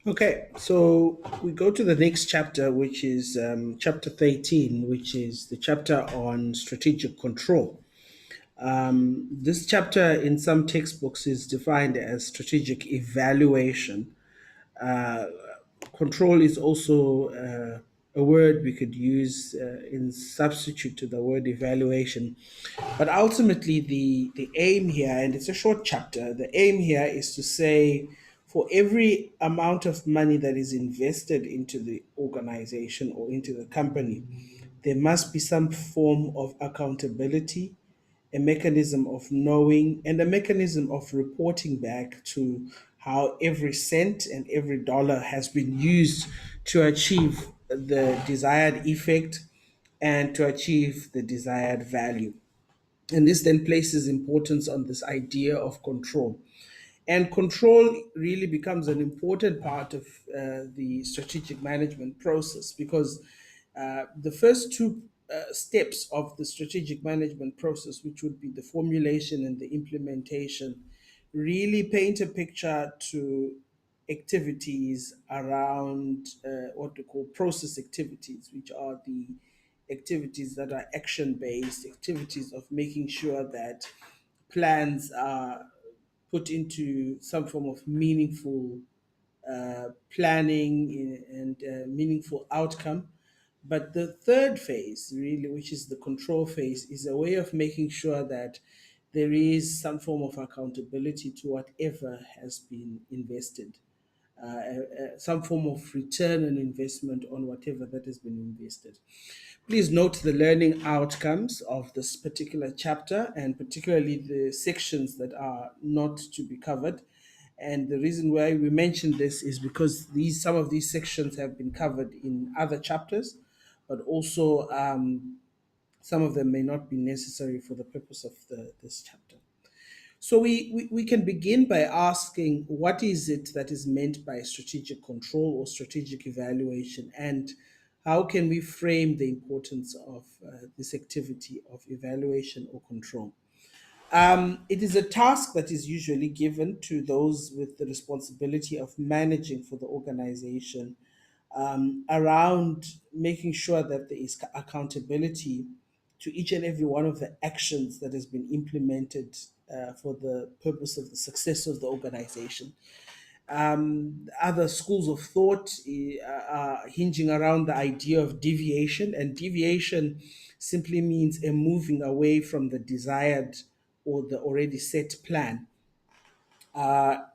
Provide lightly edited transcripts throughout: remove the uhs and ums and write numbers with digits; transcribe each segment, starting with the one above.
Okay, so we go to the next chapter, which is chapter 13, which is the chapter on strategic control. This chapter in some textbooks is defined as strategic evaluation. Uh, Control is also a word we could use in substitute to the word evaluation. But ultimately, the aim here, and it's a short chapter, the aim here is to say for every amount of money that is invested into the organization or into the company, there must be some form of accountability, a mechanism of knowing, and a mechanism of reporting back to how every cent and every dollar has been used to achieve the desired effect and to achieve the desired value. And this then places importance on this idea of control. And control really becomes an important part of the strategic management process because the first two steps of the strategic management process, which would be the formulation and the implementation, really paint a picture to activities around what we call process activities, which are the activities that are action based, activities of making sure that plans are put into some form of meaningful planning and meaningful outcome. But the third phase, really, which is the control phase, is a way of making sure that there is some form of accountability to whatever has been invested, some form of return on investment on whatever that has been invested. Please note the learning outcomes of this particular chapter and particularly the sections that are not to be covered. And the reason why we mention this is because some of these sections have been covered in other chapters, but also some of them may not be necessary for the purpose of this chapter. So we can begin by asking what is it that is meant by strategic control or strategic evaluation, and how can we frame the importance of this activity of evaluation or control? It is a task that is usually given to those with the responsibility of managing for the organization around making sure that there is accountability to each and every one of the actions that has been implemented for the purpose of the success of the organization. Other schools of thought are hinging around the idea of deviation, and deviation simply means a moving away from the desired or the already set plan.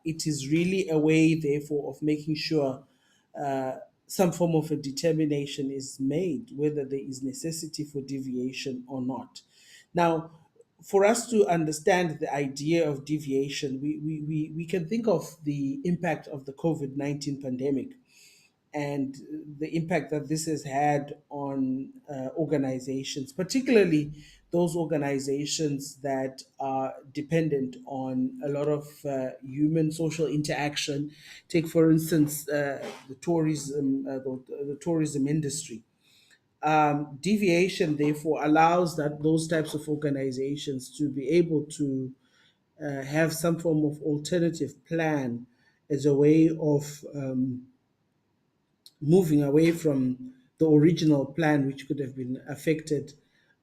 It is really a way, therefore, of making sure some form of a determination is made whether there is necessity for deviation or not. Now, for us to understand the idea of deviation, we can think of the impact of the COVID 19 pandemic and the impact that this has had on organizations, particularly those organizations that are dependent on a lot of human social interaction. Take, for instance, the tourism industry. Deviation, therefore, allows that those types of organizations to be able to have some form of alternative plan as a way of moving away from the original plan, which could have been affected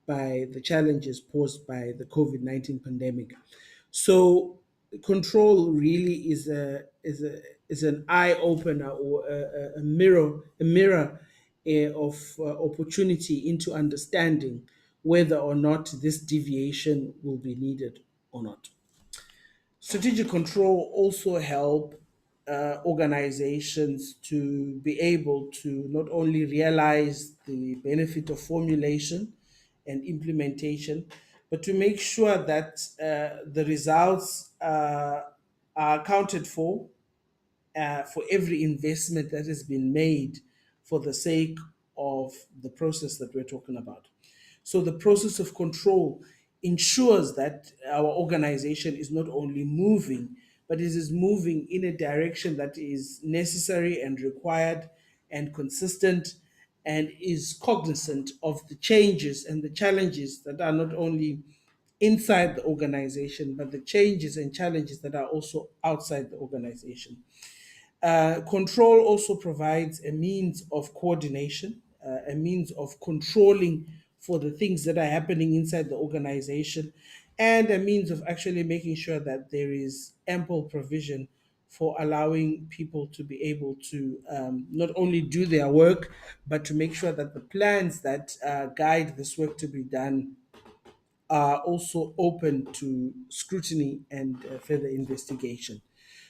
by the challenges posed by the COVID 19 pandemic. So, control really is an eye opener or a mirror of opportunity into understanding whether or not this deviation will be needed or not. Strategic control also help organizations to be able to not only realize the benefit of formulation and implementation, but to make sure that the results are accounted for every investment that has been made for the sake of the process that we're talking about. So the process of control ensures that our organization is not only moving, but it is moving in a direction that is necessary and required and consistent and is cognizant of the changes and the challenges that are not only inside the organization, but the changes and challenges that are also outside the organization. Control also provides a means of coordination, a means of controlling for the things that are happening inside the organization, and a means of actually making sure that there is ample provision for allowing people to be able to not only do their work, but to make sure that the plans that guide this work to be done are also open to scrutiny and further investigation.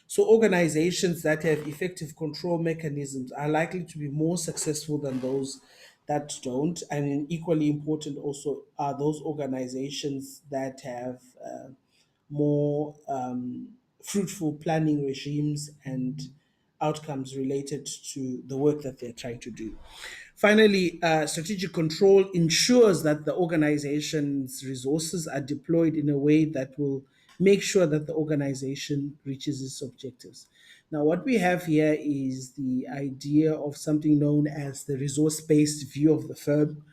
So, organizations that have effective control mechanisms are likely to be more successful than those that don't. And equally important, also, are those organizations that have more fruitful planning regimes and outcomes related to the work that they're trying to do. Finally, strategic control ensures that the organization's resources are deployed in a way that will make sure that the organization reaches its objectives. Now, what we have here is the idea of something known as the resource based view of the firm.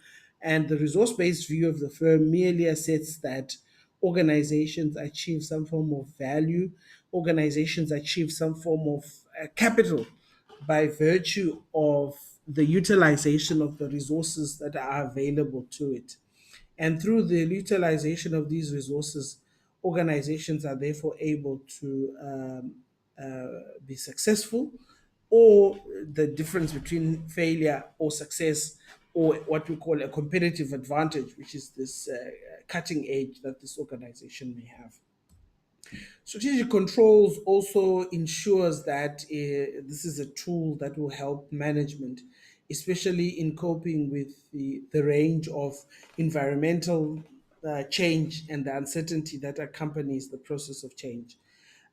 And the resource based view of the firm merely asserts that organizations achieve some form of value, organizations achieve some form of capital by virtue of the utilization of the resources that are available to it. And through the utilization of these resources, organizations are therefore able to be successful, or the difference between failure or success, or what we call a competitive advantage, which is this cutting edge that this organization may have. Strategic controls also ensures that this is a tool that will help management, especially in coping with the range of environmental change and the uncertainty that accompanies the process of change.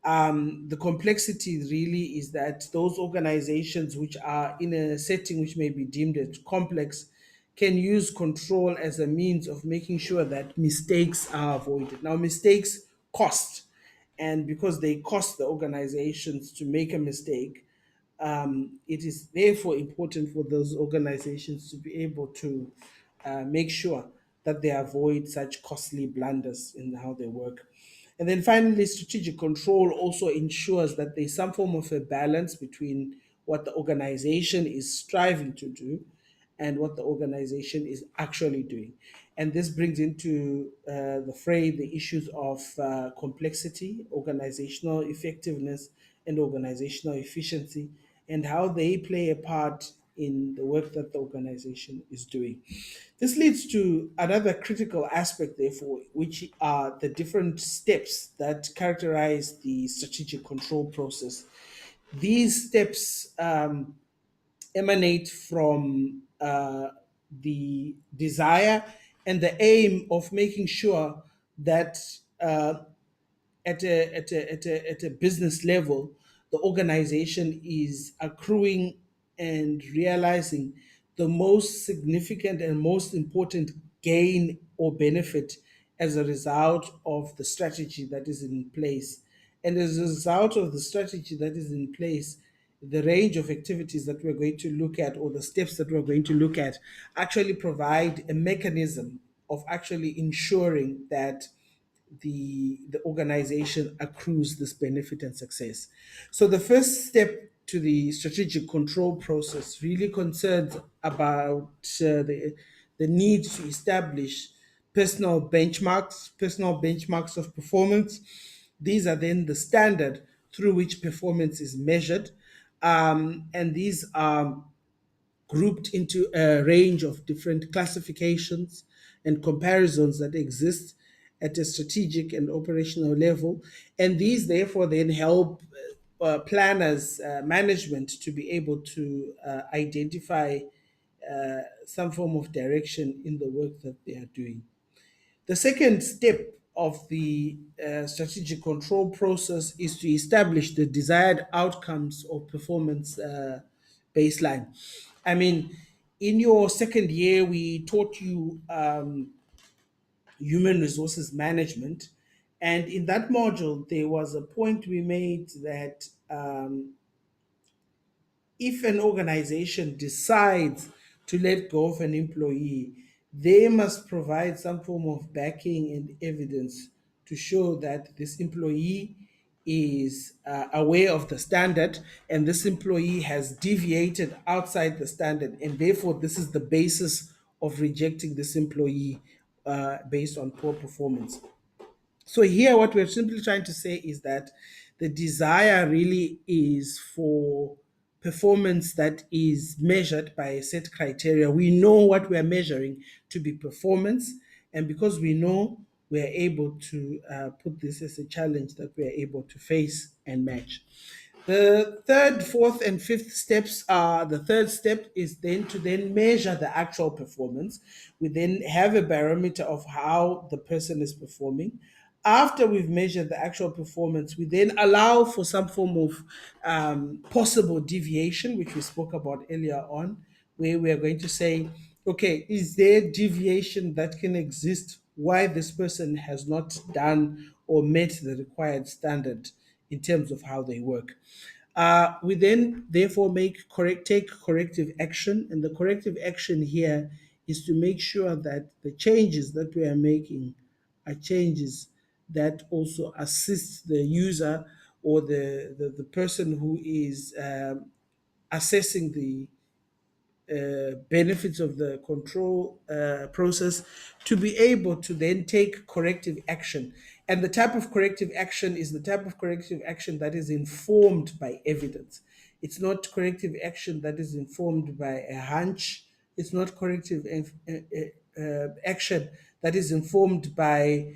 The complexity really is that those organizations which are in a setting which may be deemed as complex can use control as a means of making sure that mistakes are avoided. Now, mistakes cost, and because they cost the organizations to make a mistake, it is therefore important for those organizations to be able to make sure that they avoid such costly blunders in how they work. And then finally, strategic control also ensures that there's some form of a balance between what the organization is striving to do and what the organization is actually doing. And this brings into the fray the issues of complexity, organizational effectiveness, and organizational efficiency, and how they play a part in the work that the organization is doing. This leads to another critical aspect, therefore, which are the different steps that characterize the strategic control process. These steps emanate from the desire and the aim of making sure that at a business level, the organization is accruing and realizing the most significant and most important gain or benefit as a result of the strategy that is in place. And as a result of the strategy that is in place, the range of activities that we're going to look at, or the steps that we're going to look at, actually provide a mechanism of actually ensuring that the organization accrues this benefit and success. So the first step to the strategic control process really concerns about the need to establish personal benchmarks of performance. These are then the standard through which performance is measured. And these are grouped into a range of different classifications and comparisons that exist at a strategic and operational level. And these, therefore, then help planners, management to be able to identify some form of direction in the work that they are doing. The second step of the strategic control process is to establish the desired outcomes or performance baseline. I mean, in your second year, we taught you human resources management. And in that module, there was a point we made that if an organization decides to let go of an employee, they must provide some form of backing and evidence to show that this employee is aware of the standard, and this employee has deviated outside the standard, and therefore this is the basis of rejecting this employee based on poor performance. So here, what we're simply trying to say is that the desire really is for performance that is measured by a set criteria. We know what we are measuring to be performance, and because we know, we are able to put this as a challenge that we are able to face and match. The third, fourth, and fifth steps are, the third step is then to then measure the actual performance. We then have a barometer of how the person is performing. After we've measured the actual performance, we then allow for some form of possible deviation, which we spoke about earlier on, where we are going to say, okay, is there deviation that can exist why this person has not done or met the required standard in terms of how they work? We then therefore take corrective action, and the corrective action here is to make sure that the changes that we are making are changes that also assist the user or the person who is assessing the benefits of the control process, to be able to then take corrective action. And the type of corrective action is the type of corrective action that is informed by evidence. It's not corrective action that is informed by a hunch. It's not corrective action that is informed by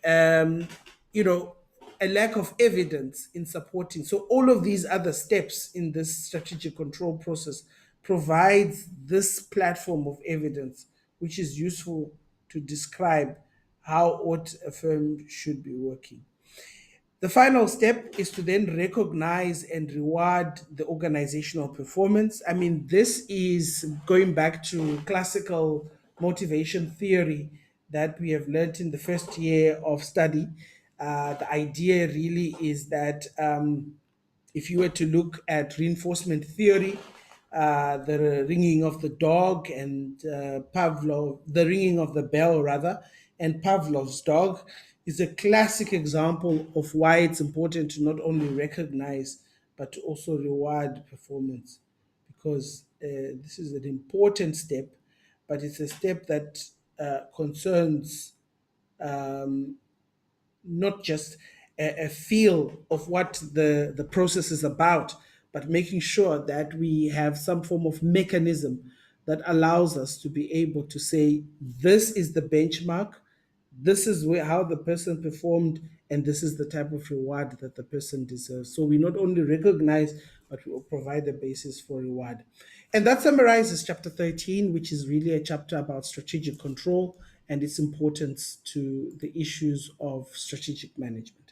um, you know, a lack of evidence in supporting. So all of these other steps in this strategic control process provides this platform of evidence, which is useful to describe how what a firm should be working. The final step is to then recognize and reward the organizational performance. I mean, this is going back to classical motivation theory that we have learned in the first year of study. The idea really is that if you were to look at reinforcement theory, the ringing of the dog and the ringing of the bell rather, and Pavlov's dog is a classic example of why it's important to not only recognize but to also reward performance, because this is an important step, but it's a step that concerns um, not just a feel of what the process is about, but making sure that we have some form of mechanism that allows us to be able to say, this is the benchmark, this is how the person performed, and this is the type of reward that the person deserves. So we not only recognize, but we will provide the basis for reward. And that summarizes chapter 13, which is really a chapter about strategic control and its importance to the issues of strategic management.